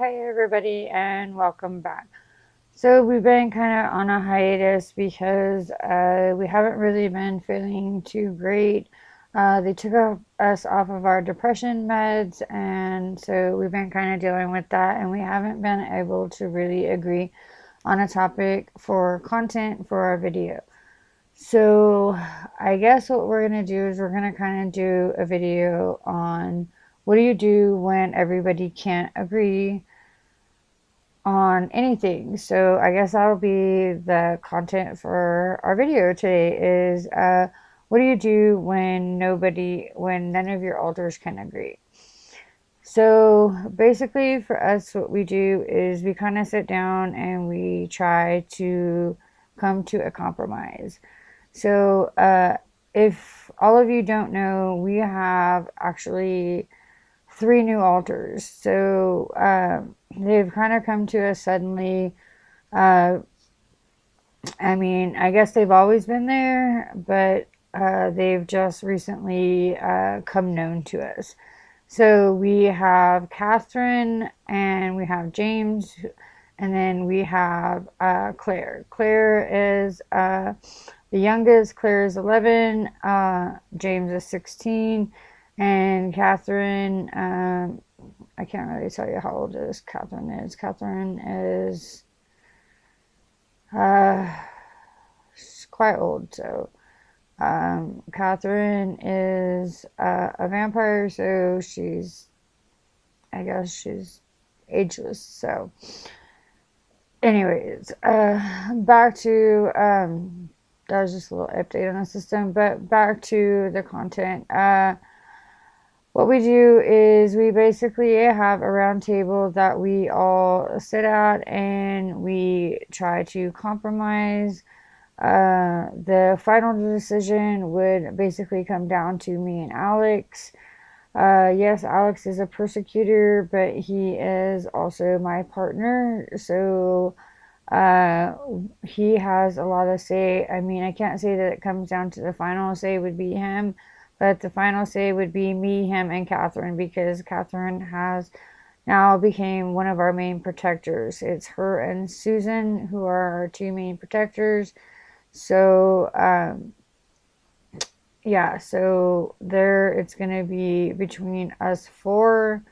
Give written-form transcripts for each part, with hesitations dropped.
Hi everybody and welcome back. So we've been kind of on a hiatus because we haven't really been feeling too great. They took us off of our depression meds, and so we've been kind of dealing with that, and we haven't been able to really agree on a topic for content for our video. So I guess what we're going to do is we're going to kind of do a video on what do you do when everybody can't agree on anything. So I guess that'll be the content for our video today is what do you do when none of your alters can agree? So basically for us, what we do is we kind of sit down and we try to come to a compromise. So if all of you don't know, we have actually 3 new alters. So they've kind of come to us suddenly. I mean, I guess they've always been there, but they've just recently come known to us. So we have Catherine and we have James, and then we have Claire. Claire is the youngest. Claire is 11, James is 16, and Catherine, I can't really tell you how old Catherine is. Catherine is she's quite old, so Catherine is a vampire, so I guess she's ageless. So anyways, back to that was just a little update on the system, but back to the content. What we do is we basically have a round table that we all sit at and we try to compromise. The final decision would basically come down to me and Alex. Yes, Alex is a persecutor, but he is also my partner, so he has a lot of say. I mean, I can't say that it comes down to the final say would be him, but the final say would be me, him, and Catherine, because Catherine has now became one of our main protectors. It's her and Susan who are our 2 main protectors. So yeah, so there it's going to be between us 4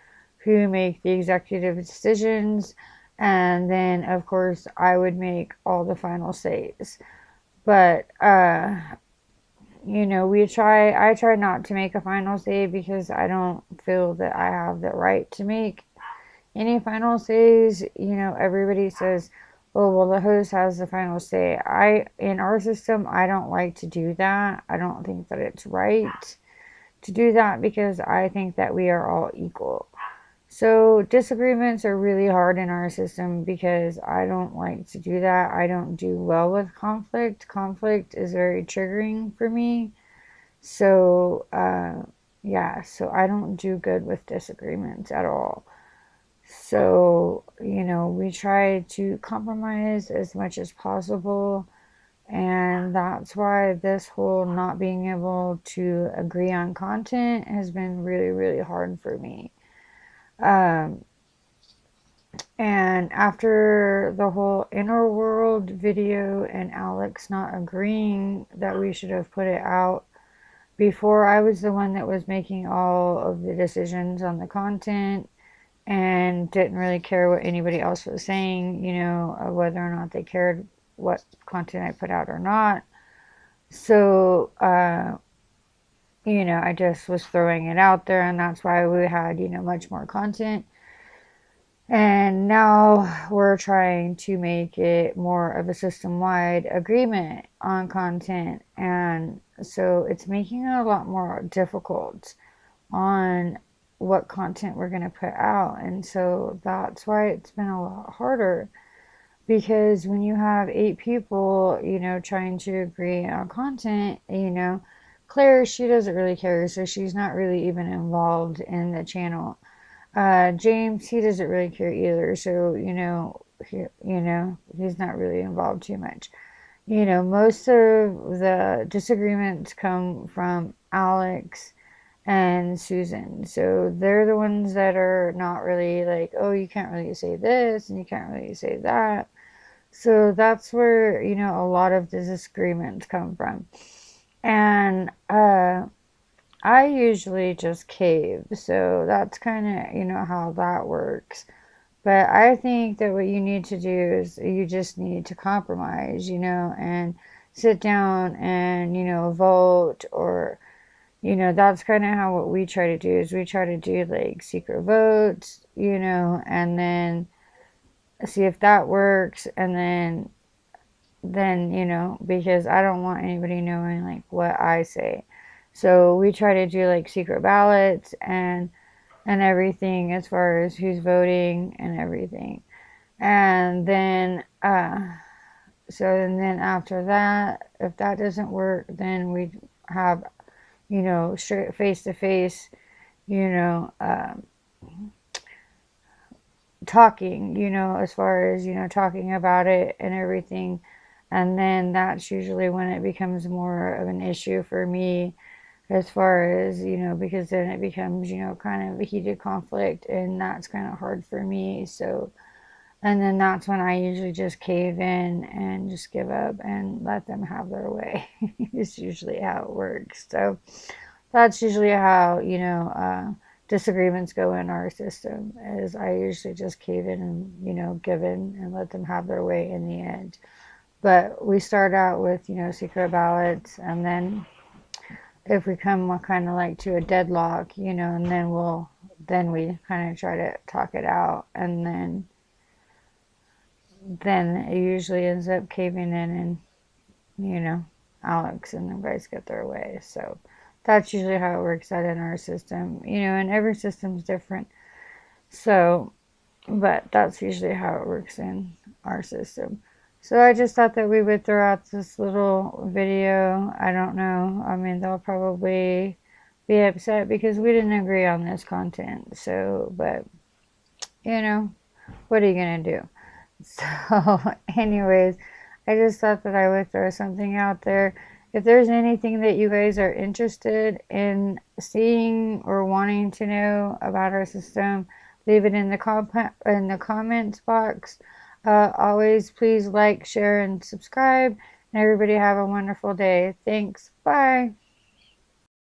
who make the executive decisions, and then of course I would make all the final says. But you know, I try not to make a final say because I don't feel that I have the right to make any final says. You know, everybody says, oh, well, the host has the final say. In our system, I don't like to do that. I don't think that it's right to do that because I think that we are all equal. So disagreements are really hard in our system because I don't like to do that. I don't do well with conflict. Conflict is very triggering for me. So, yeah, so I don't do good with disagreements at all. So, you know, we try to compromise as much as possible. And that's why this whole not being able to agree on content has been really, really hard for me. And after the whole inner world video and Alex not agreeing that we should have put it out before, I was the one that was making all of the decisions on the content and didn't really care what anybody else was saying, you know, whether or not they cared what content I put out or not. So, you know, I just was throwing it out there, and that's why we had, you know, much more content. And now we're trying to make it more of a system-wide agreement on content. And so it's making it a lot more difficult on what content we're going to put out. And so that's why it's been a lot harder. Because when you have 8 people, you know, trying to agree on content, you know, Claire, she doesn't really care. So she's not really even involved in the channel. James, he doesn't really care either, so he's not really involved too much. You know, most of the disagreements come from Alex and Susan. So they're the ones that are not really like, oh, you can't really say this and you can't really say that. So that's where, a lot of the disagreements come from. And I usually just cave. So that's kind of, how that works. But I think that what you need to do is you just need to compromise, and sit down and, vote, or, that's kind of how what we try to do is we try to do like secret votes, and then see if that works. And then, because I don't want anybody knowing like what I say. So we try to do like secret ballots and everything as far as who's voting and everything. And then and then after that, if that doesn't work, then we have, straight face to face, you know, talking, as far as, talking about it and everything. And then that's usually when it becomes more of an issue for me, as far as, because then it becomes, kind of a heated conflict, and that's kind of hard for me. So, and then that's when I usually just cave in and just give up and let them have their way. It's usually how it works. So that's usually how, disagreements go in our system, is I usually just cave in and, give in and let them have their way in the end. But we start out with, secret ballots, and then if we come kind of like to a deadlock, and then we kind of try to talk it out, and then it usually ends up caving in, and, Alex and the guys get their way. So that's usually how it works out in our system, and every system's different. So, but that's usually how it works in our system. So I just thought that we would throw out this little video. I don't know. I mean, they'll probably be upset because we didn't agree on this content. So, but, what are you going to do? So, anyways, I just thought that I would throw something out there. If there's anything that you guys are interested in seeing or wanting to know about our system, leave it in the comments box. Always please like, share, and subscribe. And everybody have a wonderful day. Thanks. Bye.